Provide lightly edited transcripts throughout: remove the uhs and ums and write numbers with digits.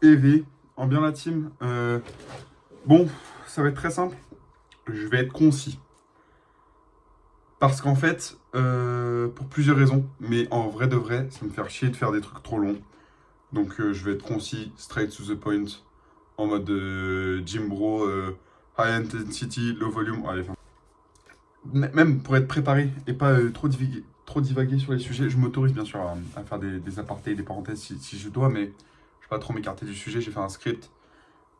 EV, en bien la team. Bon, ça va être très simple. Je vais être concis. Parce qu'en fait, pour plusieurs raisons, mais en vrai de vrai, ça me fait chier de faire des trucs trop longs. Donc je vais être concis, straight to the point, en mode gym bro, high intensity, low volume. Allez, enfin. Même pour être préparé et pas trop divaguer sur les sujets, je m'autorise bien sûr à faire des apartés, des parenthèses si je dois, mais je ne vais pas trop m'écarter du sujet. J'ai fait un script.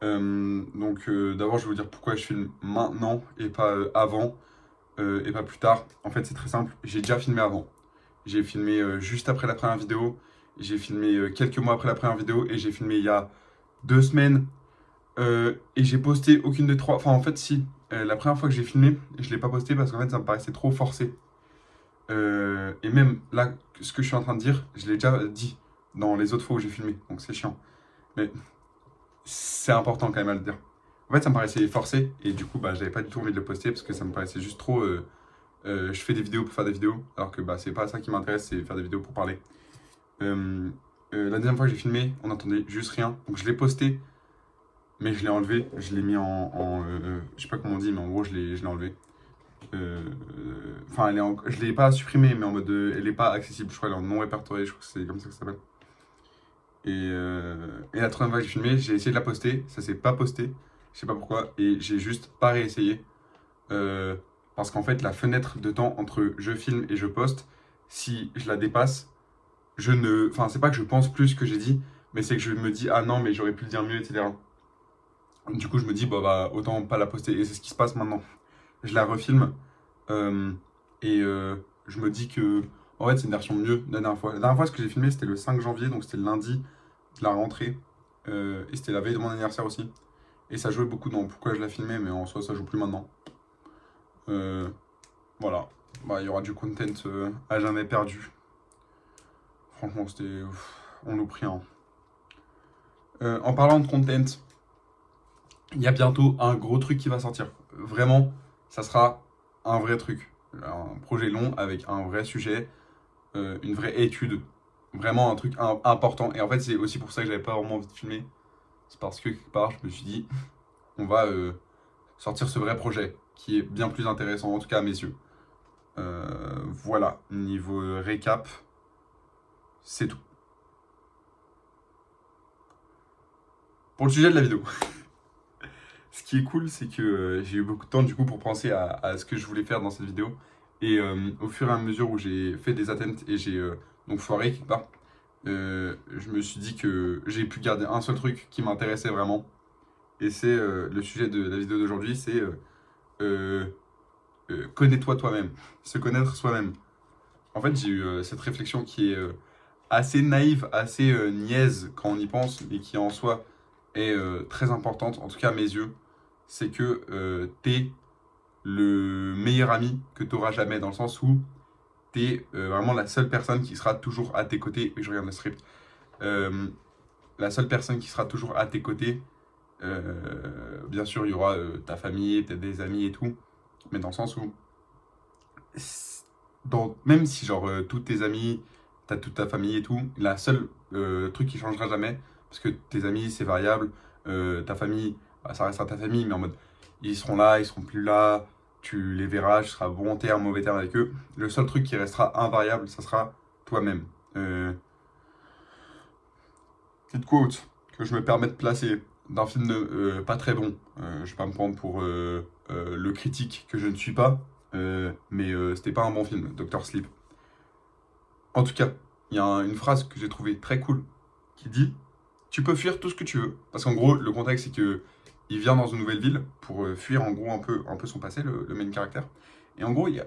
D'abord, je vais vous dire pourquoi je filme maintenant et pas avant et pas plus tard. En fait, c'est très simple. J'ai déjà filmé avant. J'ai filmé juste après la première vidéo. J'ai filmé quelques mois après la première vidéo et j'ai filmé il y a 2 semaines. Et j'ai posté aucune des trois. Enfin, en fait, si. La première fois que j'ai filmé, je ne l'ai pas posté parce qu'en fait, ça me paraissait trop forcé. Et même là, ce que je suis en train de dire, je l'ai déjà dit dans les autres fois où j'ai filmé. Donc, c'est chiant. Mais c'est important quand même à le dire. En fait, ça me paraissait forcé et du coup, bah, j'avais pas du tout envie de le poster parce que ça me paraissait juste trop. Je fais des vidéos pour faire des vidéos, alors que bah, c'est pas ça qui m'intéresse, c'est faire des vidéos pour parler. La deuxième fois que j'ai filmé, on n'entendait juste rien, donc je l'ai posté, mais je l'ai enlevé, je l'ai mis je sais pas comment on dit, mais en gros, je l'ai enlevé. Enfin, je l'ai pas supprimé, mais en mode, elle est pas accessible, je crois, elle est en non répertorié, je crois que c'est comme ça que ça s'appelle. Et la troisième fois que j'ai filmé, j'ai essayé de la poster, ça s'est pas posté, je sais pas pourquoi, et j'ai juste pas réessayé. Euh, Parce qu'en fait, la fenêtre de temps entre je filme et je poste, si je la dépasse, je ne. Enfin, c'est pas que je pense plus que j'ai dit, mais c'est que je me dis, ah non, mais j'aurais pu le dire mieux, etc. Du coup, je me dis, bah, autant pas la poster. Et c'est ce qui se passe maintenant. Je la refilme euh, et je me dis que, en fait, c'est une version mieux de la dernière fois. La dernière fois, ce que j'ai filmé, c'était le 5 janvier, donc c'était le lundi de la rentrée. Et c'était la veille de mon anniversaire aussi. Et ça jouait beaucoup dans pourquoi je la filmais, mais en soi, ça joue plus maintenant. Euh, Voilà. Bah, il y aura du content à jamais perdu. Franchement, c'était. On nous prie, hein. En parlant de content, il y a bientôt un gros truc qui va sortir. Vraiment, ça sera un vrai truc. Un projet long avec un vrai sujet, une vraie étude. Vraiment un truc important. Et en fait, c'est aussi pour ça que j'avais pas vraiment envie de filmer. C'est parce que quelque part, je me suis dit, on va sortir ce vrai projet qui est bien plus intéressant, en tout cas à mes yeux. Voilà, niveau récap, c'est tout. Pour le sujet de la vidéo. Ce qui est cool, c'est que j'ai eu beaucoup de temps du coup pour penser à ce que je voulais faire dans cette vidéo. Et au fur et à mesure où j'ai fait des attempts et j'ai donc foiré quelque part, je me suis dit que j'ai pu garder un seul truc qui m'intéressait vraiment. Et c'est le sujet de la vidéo d'aujourd'hui, c'est euh, connais-toi toi-même, se connaître soi-même. En fait, j'ai eu cette réflexion qui est assez naïve, assez niaise quand on y pense, mais qui en soi est très importante, en tout cas à mes yeux. C'est que t'es le meilleur ami que tu auras jamais, dans le sens où t'es vraiment la seule personne qui sera toujours à tes côtés. Et je regarde le script. Euh, la seule personne qui sera toujours à tes côtés. Bien sûr, il y aura ta famille, peut-être des amis et tout. Mais dans le sens où, même si genre tous tes amis, t'as toute ta famille et tout, la seule truc qui changera jamais, parce que tes amis c'est variable, ta famille, bah, ça restera ta famille, mais en mode ils seront là, ils seront plus là, tu les verras, tu seras bon terme, mauvais terme avec eux. Le seul truc qui restera invariable, ça sera toi-même. Petite quote que je me permets de placer d'un film pas très bon. Je vais pas me prendre pour le critique que je ne suis pas, mais c'était pas un bon film, Doctor Sleep. En tout cas, il y a une phrase que j'ai trouvée très cool qui dit tu peux fuir tout ce que tu veux. Parce qu'en gros, le contexte, c'est que il vient dans une nouvelle ville pour fuir en gros un peu son passé, le main caractère. Et en gros, il y a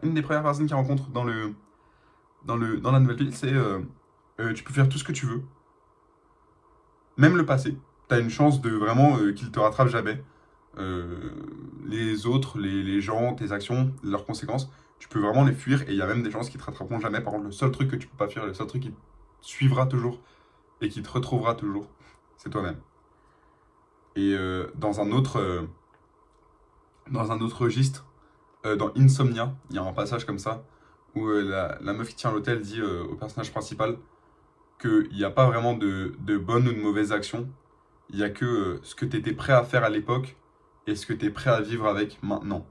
une des premières personnes qu'il rencontre dans la nouvelle ville, c'est tu peux faire tout ce que tu veux, même le passé. Tu as une chance de vraiment qu'il te rattrape jamais. Euh, les autres, les gens, tes actions, leurs conséquences, tu peux vraiment les fuir et il y a même des chances qui te rattraperont jamais. Par contre, le seul truc que tu peux pas fuir, le seul truc qui te suivra toujours et qui te retrouvera toujours, c'est toi-même. Et dans un autre registre, dans Insomnia, il y a un passage comme ça où la meuf qui tient l'hôtel dit au personnage principal qu'il n'y a pas vraiment de bonnes ou de mauvaises actions. Il n'y a que ce que tu étais prêt à faire à l'époque et ce que tu es prêt à vivre avec maintenant.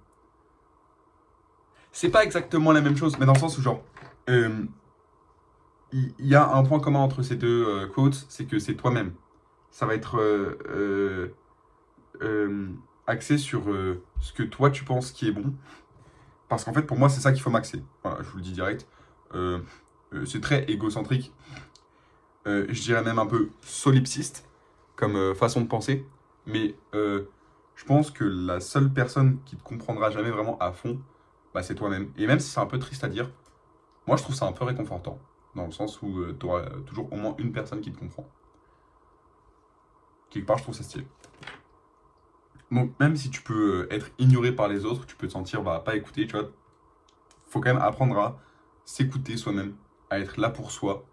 C'est pas exactement la même chose, mais dans le sens où, genre, euh, il y a un point commun entre ces deux quotes, c'est que c'est toi-même. Ça va être euh, axé sur ce que toi tu penses qui est bon. Parce qu'en fait, pour moi, c'est ça qu'il faut m'axer. Voilà, je vous le dis direct. Euh, c'est très égocentrique. Je dirais même un peu solipsiste comme façon de penser. Mais je pense que la seule personne qui te comprendra jamais vraiment à fond, bah, c'est toi-même. Et même si c'est un peu triste à dire, moi je trouve ça un peu réconfortant. Dans le sens où tu auras toujours au moins une personne qui te comprend. Quelque part, je trouve ça stylé. Donc même si tu peux être ignoré par les autres, tu peux te sentir bah, pas écouté, tu vois. Faut quand même apprendre à s'écouter soi-même, à être là pour soi.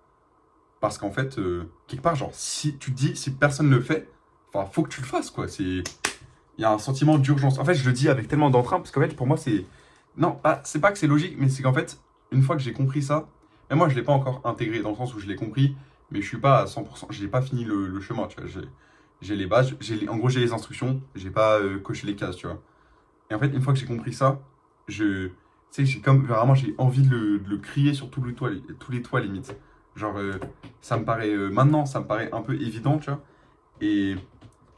Parce qu'en fait, quelque part, genre, si tu te dis, si personne ne le fait, enfin, faut que tu le fasses, quoi. Il y a un sentiment d'urgence. En fait, je le dis avec tellement d'entrain, parce qu'en fait, pour moi, c'est... Non, c'est pas que c'est logique, mais c'est qu'en fait, une fois que j'ai compris ça, et moi, je l'ai pas encore intégré, dans le sens où je l'ai compris, mais je suis pas à 100%, j'ai pas fini le chemin, tu vois. J'ai les bases, en gros, j'ai les instructions, j'ai pas coché les cases, tu vois. Et en fait, une fois que j'ai compris ça, tu sais, j'ai comme vraiment j'ai envie de le crier sur tous les toits limite. Genre, ça me paraît maintenant, ça me paraît un peu évident, tu vois. Et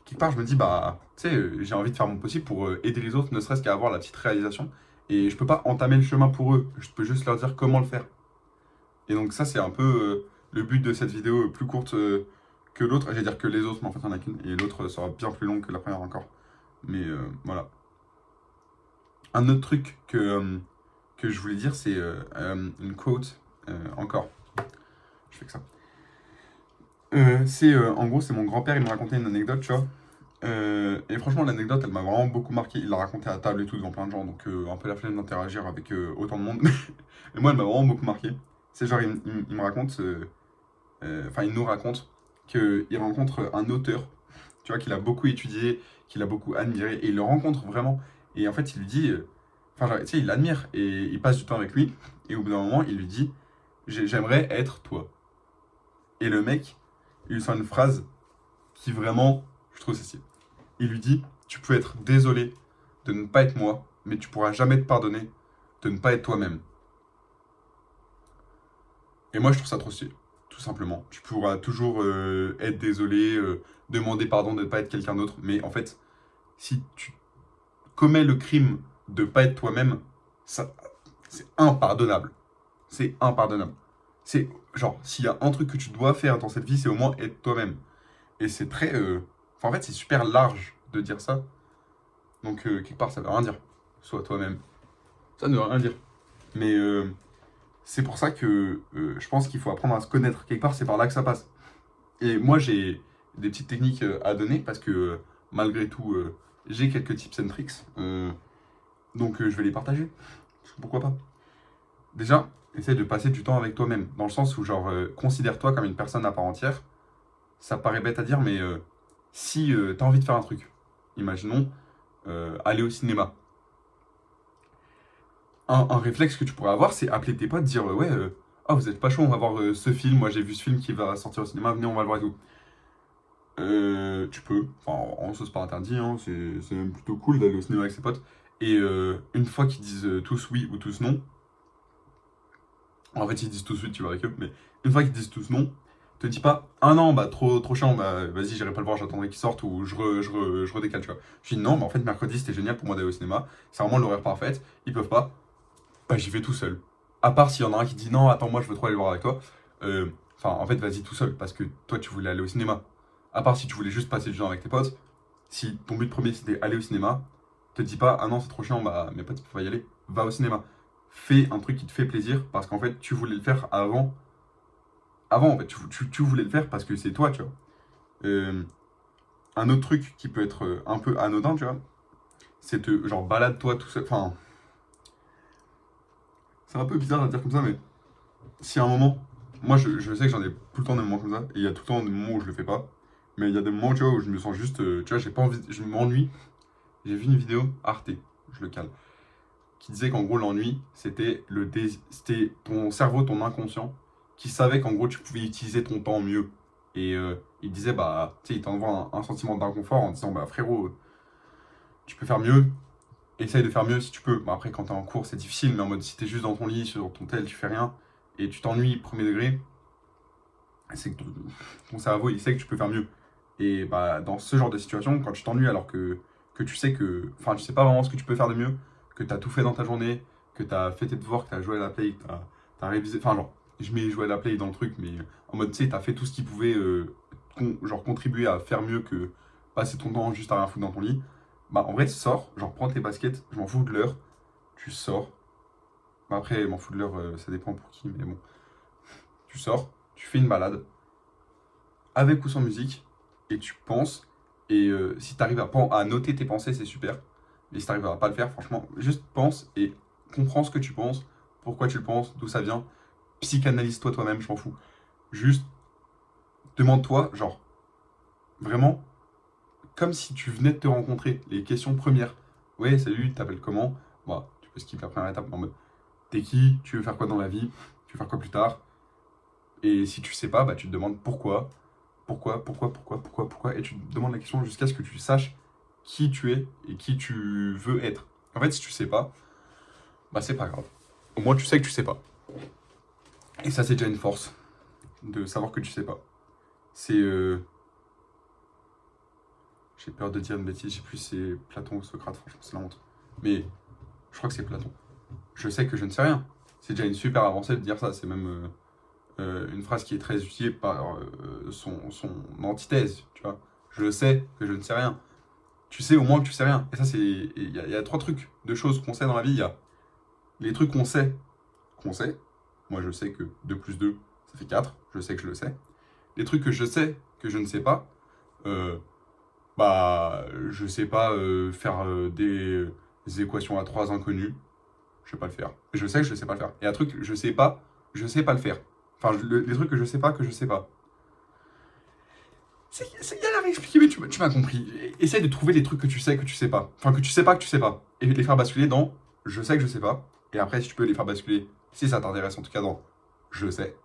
quelque part, je me dis, bah, tu sais, j'ai envie de faire mon possible pour aider les autres, ne serait-ce qu'à avoir la petite réalisation. Et je peux pas entamer le chemin pour eux, je peux juste leur dire comment le faire. Et donc, ça, c'est un peu le but de cette vidéo plus courte que l'autre. J'allais dire que les autres, mais en fait, il n'y en a qu'une. Et l'autre sera bien plus longue que la première encore. Mais voilà. Un autre truc que je voulais dire, c'est une quote encore. Je fais que ça. En gros, c'est mon grand-père, il me racontait une anecdote, tu vois. Et franchement, l'anecdote, elle m'a vraiment beaucoup marqué. Il l'a raconté à table et tout, devant plein de gens, donc un peu la flemme d'interagir avec autant de monde. Et moi, elle m'a vraiment beaucoup marqué. C'est genre, il me raconte, enfin, il nous raconte qu'il rencontre un auteur, tu vois, qu'il a beaucoup étudié, qu'il a beaucoup admiré, et il le rencontre vraiment. Et en fait, il lui dit, enfin, genre, tu sais, il l'admire, et il passe du temps avec lui, et au bout d'un moment, il lui dit, j'aimerais être toi. Et le mec, il lui sort une phrase qui vraiment, je trouve c'est stylé. Il lui dit, tu peux être désolé de ne pas être moi, mais tu pourras jamais te pardonner de ne pas être toi-même. Et moi, je trouve ça trop stylé, tout simplement. Tu pourras toujours être désolé, demander pardon de ne pas être quelqu'un d'autre, mais en fait, si tu commets le crime de ne pas être toi-même, ça, c'est impardonnable. C'est impardonnable. C'est genre, s'il y a un truc que tu dois faire dans cette vie, c'est au moins être toi-même. Et c'est très. Enfin, en fait, c'est super large de dire ça. Donc, quelque part, ça veut rien dire. Sois toi-même. Ça ne veut rien dire. Mais c'est pour ça que je pense qu'il faut apprendre à se connaître. Quelque part, c'est par là que ça passe. Et moi, j'ai des petites techniques à donner parce que malgré tout, j'ai quelques tips and tricks. Donc, je vais les partager. Parce que pourquoi pas? Déjà, essaie de passer du temps avec toi-même. Dans le sens où, genre, considère-toi comme une personne à part entière. Ça paraît bête à dire, mais si tu as envie de faire un truc, imaginons aller au cinéma. Un réflexe que tu pourrais avoir, c'est appeler tes potes, dire ouais, ah vous êtes pas chaud, on va voir ce film, moi j'ai vu ce film qui va sortir au cinéma, venez on va le voir et tout. Tu peux, enfin en soi c'est pas interdit, hein, c'est même plutôt cool d'aller au cinéma avec ses potes. Et une fois qu'ils disent tous oui ou tous non, en fait ils disent tous oui, tu vas avec eux, mais une fois qu'ils disent tous non, te dis pas ah non bah trop chiant, bah vas-y j'irai pas le voir, j'attendrai qu'il sorte ou je redécale, tu vois. Je dis non, mais en fait mercredi c'était génial pour moi d'aller au cinéma, c'est vraiment l'horaire parfait, ils peuvent pas, bah j'y vais tout seul. À part s'il y en a un qui dit non, attends, moi je veux trop aller le voir avec toi. Enfin, en fait, vas-y tout seul parce que toi tu voulais aller au cinéma. À part si tu voulais juste passer du temps avec tes potes, si ton but premier c'était aller au cinéma, te dis pas ah non, c'est trop chiant, bah mes potes ils peuvent pas y aller. Va au cinéma. Fais un truc qui te fait plaisir parce qu'en fait tu voulais le faire avant. Avant, en fait, tu voulais le faire parce que c'est toi, tu vois. Euh, un autre truc qui peut être un peu anodin, tu vois, c'est te genre balade-toi tout seul. Enfin, c'est un peu bizarre à dire comme ça, mais si à un moment, moi je sais que j'en ai tout le temps des moments comme ça, et il y a tout le temps des moments où je le fais pas, mais il y a des moments tu vois, où je me sens juste, tu vois, j'ai pas envie, je m'ennuie. J'ai vu une vidéo Arte, je le cale, qui disait qu'en gros l'ennui, c'était c'était ton cerveau, ton inconscient, qui savait qu'en gros tu pouvais utiliser ton temps mieux. Et il disait, bah, tu sais, il t'envoie un sentiment d'inconfort en disant, bah frérot, tu peux faire mieux, essaye de faire mieux si tu peux. Bah, après, quand t'es en cours, c'est difficile, mais en mode si t'es juste dans ton lit, sur ton tel, tu fais rien, et tu t'ennuies premier degré, c'est que ton cerveau, il sait que tu peux faire mieux. Et bah, dans ce genre de situation, quand tu t'ennuies alors que tu sais que. Enfin, tu sais pas vraiment ce que tu peux faire de mieux, que tu as tout fait dans ta journée, que tu as fait tes devoirs, que tu as joué à la play, que tu as révisé. Enfin, genre, je mets jouer à la play dans le truc, mais en mode, tu sais, tu as fait tout ce qui pouvait genre, contribuer à faire mieux que passer ton temps juste à rien foutre dans ton lit. Bah, en vrai, tu sors, genre, prends tes baskets, je m'en fous de l'heure, tu sors. Bah, après, je m'en fous de l'heure, ça dépend pour qui, mais bon. Tu sors, tu fais une balade, avec ou sans musique, et tu penses. Et si tu arrives à noter tes pensées, c'est super. Mais si tu n'arrives à pas le faire, franchement, juste pense et comprends ce que tu penses, pourquoi tu le penses, d'où ça vient. Psychanalyse-toi toi-même, je m'en fous. Juste demande-toi, genre, vraiment, comme si tu venais de te rencontrer, les questions premières. Ouais, salut, tu t'appelles comment? Bah, tu peux skipper la première étape en mode, t'es qui? Tu veux faire quoi dans la vie? Tu veux faire quoi plus tard? Et si tu sais pas, bah, tu te demandes pourquoi. Pourquoi, et tu te demandes la question jusqu'à ce que tu saches qui tu es et qui tu veux être. En fait, si tu sais pas, bah c'est pas grave. Au moins, tu sais que tu sais pas. Et ça, c'est déjà une force de savoir que tu sais pas. C'est. J'ai peur de dire une bêtise, je sais plus si c'est Platon ou Socrate, franchement, c'est la honte. Mais je crois que c'est Platon. Je sais que je ne sais rien. C'est déjà une super avancée de dire ça. C'est même une phrase qui est très utilisée par son antithèse, tu vois. Je sais que je ne sais rien. Tu sais au moins que tu sais rien. Et ça, c'est. Il y a trois trucs de choses qu'on sait dans la vie. Il y a les trucs qu'on sait, qu'on sait. Moi, je sais que 2 plus 2, ça fait 4. Je sais que je le sais. Les trucs que je sais, que je ne sais pas, euh, bah, je sais pas faire des équations à 3 inconnues. Je sais pas le faire. Je sais que je sais pas le faire. Et un truc, je sais pas le faire. Enfin, les trucs que je sais pas, que je sais pas. C'est galère à expliquer, mais tu m'as compris. Essaye de trouver les trucs que tu sais pas. Enfin, que tu sais pas que tu sais pas. Et les faire basculer dans je sais que je sais pas. Et après, si tu peux les faire basculer, si ça t'intéresse en tout cas dans je sais,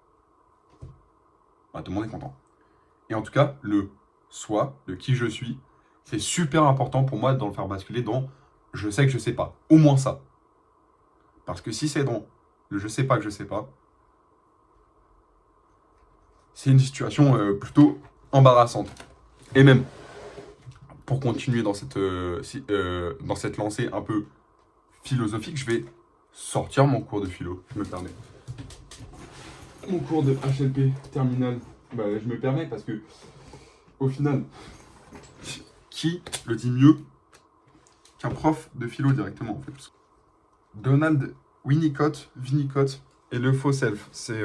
bah tout le monde est content. Et en tout cas, le soi, le qui je suis, c'est super important pour moi de le faire basculer dans je sais que je sais pas. Au moins ça. Parce que si c'est dans le je sais pas que je sais pas, c'est une situation plutôt embarrassante. Et même, pour continuer dans cette lancée un peu philosophique, je vais sortir mon cours de philo, je me permets. Mon cours de HLP terminal, bah, je me permets parce que, au final, qui le dit mieux qu'un prof de philo directement en fait? Donald Winnicott et le faux self. C'est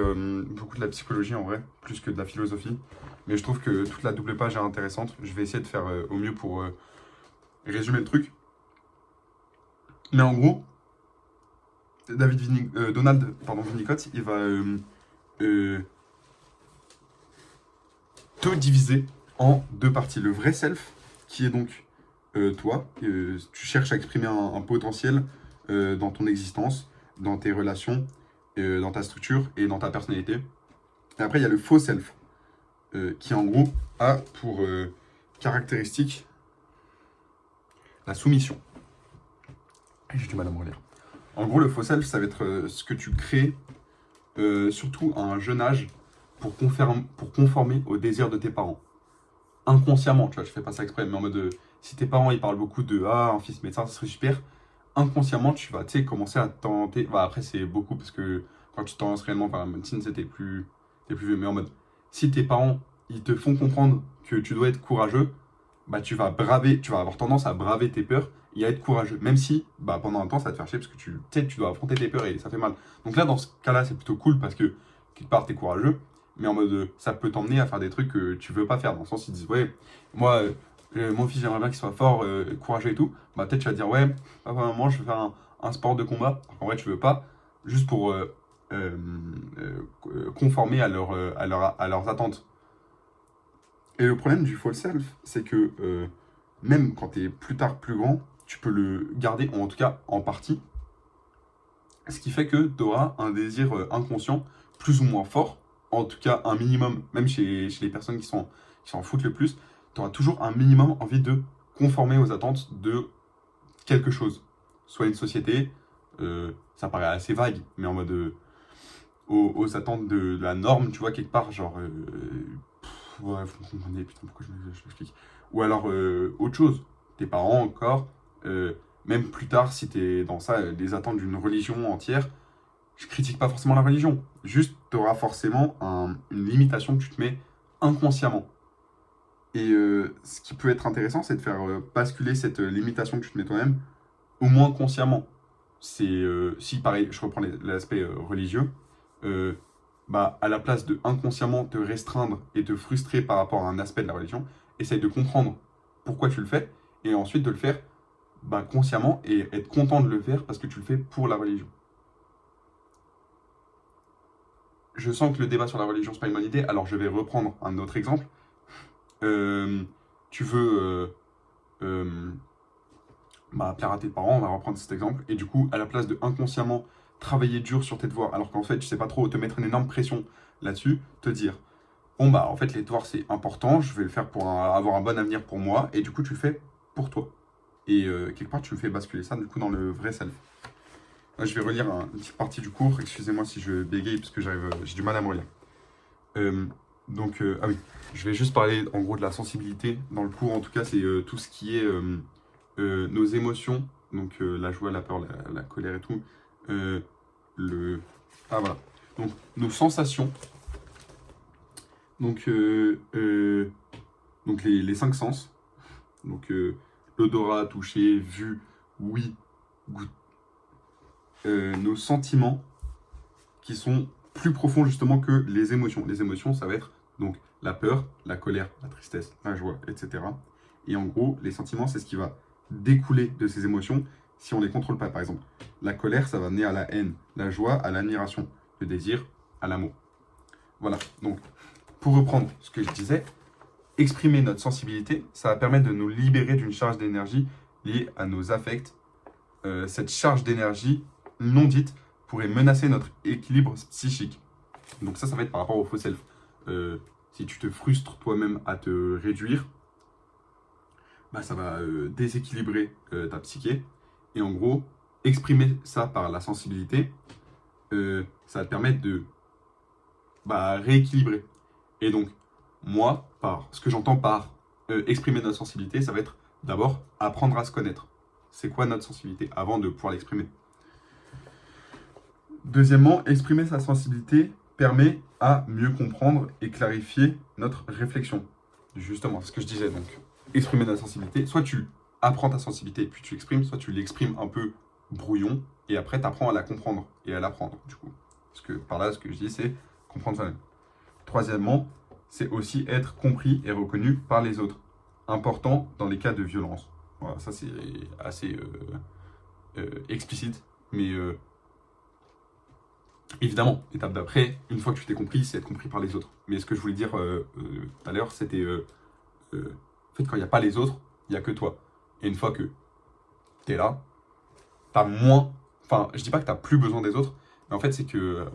beaucoup de la psychologie en vrai, plus que de la philosophie. Mais je trouve que toute la double page est intéressante. Je vais essayer de faire au mieux pour résumer le truc. Mais en gros, Donald Winnicott, il va euh, te diviser en deux parties. Le vrai self, qui est donc toi. Tu cherches à exprimer un potentiel dans ton existence, dans tes relations, dans ta structure et dans ta personnalité. Et après, il y a le faux self, qui en gros a pour caractéristique la soumission. J'ai du mal à me relire. En gros, le faux self, ça va être ce que tu crées, surtout à un jeune âge, pour conformer aux désirs de tes parents. Inconsciemment, tu vois, je fais pas ça exprès, mais en mode, si tes parents, ils parlent beaucoup de « Ah, un fils médecin, ça serait super », inconsciemment, tu vas, tu sais, commencer à t'orienter. Bah, après, c'est beaucoup, parce que quand tu t'orientes réellement vers la médecine, t'es plus vieux. Mais en mode, si tes parents, ils te font comprendre que tu dois être courageux, bah, tu vas avoir tendance à braver tes peurs et à être courageux. Même si, bah, pendant un temps, ça va te faire chier, parce que tu sais, tu dois affronter tes peurs et ça fait mal. Donc là, dans ce cas-là, c'est plutôt cool, parce que, quelque part, t'es courageux, mais en mode, ça peut t'emmener à faire des trucs que tu veux pas faire. Dans le sens, ils disent, ouais, moi, mon fils, j'aimerais bien qu'il soit fort, courageux et tout. Bah, peut-être tu vas dire, ouais, papa, maman, je veux faire un sport de combat. En vrai, tu veux pas, juste pour conformer à leurs attentes. Et le problème du faux self, c'est que même quand tu es plus tard plus grand, tu peux le garder, en tout cas en partie. Ce qui fait que tu auras un désir inconscient plus ou moins fort en tout cas un minimum, même chez les personnes qui s'en foutent le plus, tu auras toujours un minimum envie de conformer aux attentes de quelque chose. Soit une société, ça paraît assez vague, mais en mode aux attentes de la norme, tu vois, quelque part, genre. Ouais, vous me comprenez, putain, pourquoi je l'explique. Ou alors autre chose, tes parents encore, même plus tard, si t'es dans ça, les attentes d'une religion entière, je critique pas forcément la religion. Juste, tu auras forcément une limitation que tu te mets inconsciemment. Et ce qui peut être intéressant, c'est de faire basculer cette limitation que tu te mets toi-même, au moins consciemment. C'est si, pareil, je reprends l'aspect religieux, euh, bah, à la place de inconsciemment te restreindre et te frustrer par rapport à un aspect de la religion, essaye de comprendre pourquoi tu le fais, et ensuite de le faire bah, consciemment et être content de le faire parce que tu le fais pour la religion. Je sens que le débat sur la religion, c'est pas une bonne idée, alors je vais reprendre un autre exemple. Euh, tu veux bah, plaire à tes parents, on va reprendre cet exemple, et du coup, à la place de inconsciemment travailler dur sur tes devoirs, alors qu'en fait, tu sais pas trop, te mettre une énorme pression là-dessus, te dire, bon bah, en fait, les devoirs, c'est important, je vais le faire pour avoir un bon avenir pour moi, et du coup, tu le fais pour toi. Et quelque part, tu le fais basculer ça, du coup, dans le vrai self. Là, je vais relire une petite partie du cours, excusez-moi si je bégaye, parce que j'ai du mal à me relire. Ah oui, je vais juste parler en gros de la sensibilité. Dans le cours, en tout cas, c'est tout ce qui est nos émotions, donc la joie, la peur, la colère et tout. Le... Ah voilà. Donc nos sensations, donc, donc les cinq sens, donc l'odorat, toucher, vue, ouïe, goût, nos sentiments qui sont plus profonds justement que les émotions. Les émotions, ça va être donc la peur, la colère, la tristesse, la joie, etc. Et en gros, les sentiments, c'est ce qui va découler de ces émotions si on ne les contrôle pas. Par exemple, la colère, ça va mener à la haine, la joie à l'admiration, le désir à l'amour. Voilà, donc pour reprendre ce que je disais, exprimer notre sensibilité, ça va permettre de nous libérer d'une charge d'énergie liée à nos affects. Cette charge d'énergie non dite pourrait menacer notre équilibre psychique. Donc ça va être par rapport au faux self. Si tu te frustres toi-même à te réduire, bah, ça va déséquilibrer ta psyché. Et en gros, exprimer ça par la sensibilité, ça va te permettre de rééquilibrer. Et donc, moi, ce que j'entends par exprimer notre sensibilité, ça va être d'abord apprendre à se connaître. C'est quoi notre sensibilité avant de pouvoir l'exprimer. Deuxièmement, exprimer sa sensibilité permet à mieux comprendre et clarifier notre réflexion. Justement, c'est ce que je disais. Donc, exprimer notre sensibilité, soit tu apprends ta sensibilité et puis tu l'exprimes, soit tu l'exprimes un peu brouillon et après tu apprends à la comprendre et à l'apprendre, du coup. Parce que par là, ce que je dis, c'est comprendre soi-même. Troisièmement, c'est aussi être compris et reconnu par les autres. Important dans les cas de violence. Voilà, ça c'est assez explicite, mais évidemment, l'étape d'après, une fois que tu t'es compris, c'est être compris par les autres. Mais ce que je voulais dire tout à l'heure, c'était en fait, quand il n'y a pas les autres, il n'y a que toi. Et une fois que tu es là, tu as moins. Enfin, je dis pas que tu n'as plus besoin des autres, mais en fait, c'est que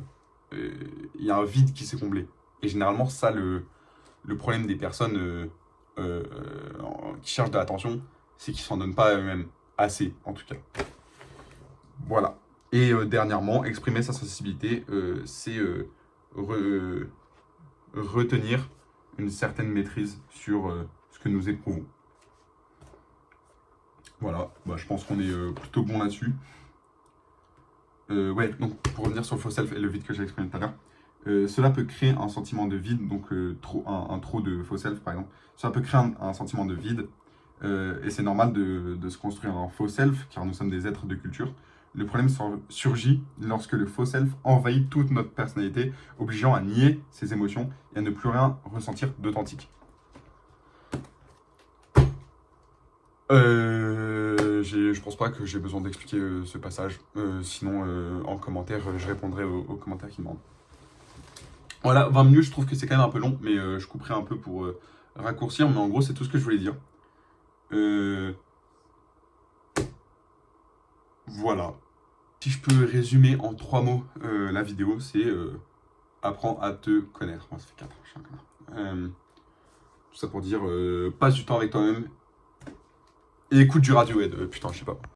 il y a un vide qui s'est comblé. Et généralement, ça, le problème des personnes qui cherchent de l'attention, c'est qu'ils s'en donnent pas eux-mêmes assez, en tout cas. Voilà. Et dernièrement, exprimer sa sensibilité, c'est retenir une certaine maîtrise sur ce que nous éprouvons. Voilà, je pense qu'on est plutôt bon là-dessus. Ouais, donc pour revenir sur le faux self et le vide que j'ai exprimé tout à l'heure, cela peut créer un sentiment de vide, donc un trop de faux self par exemple. Cela peut créer un sentiment de vide, et c'est normal de se construire un faux self, car nous sommes des êtres de culture. Le problème surgit lorsque le faux self envahit toute notre personnalité, obligeant à nier ses émotions et à ne plus rien ressentir d'authentique. Je pense pas que j'ai besoin d'expliquer ce passage. Sinon, en commentaire, je répondrai aux commentaires qui demandent. Voilà, 20 minutes, je trouve que c'est quand même un peu long, mais je couperai un peu pour raccourcir. Mais en gros, c'est tout ce que je voulais dire. Voilà. Si je peux résumer en 3 mots la vidéo, c'est apprends à te connaître. Moi, ça fait 4, je suis un connard. Tout ça pour dire, passe du temps avec toi-même et écoute du Radiohead. Putain, je sais pas.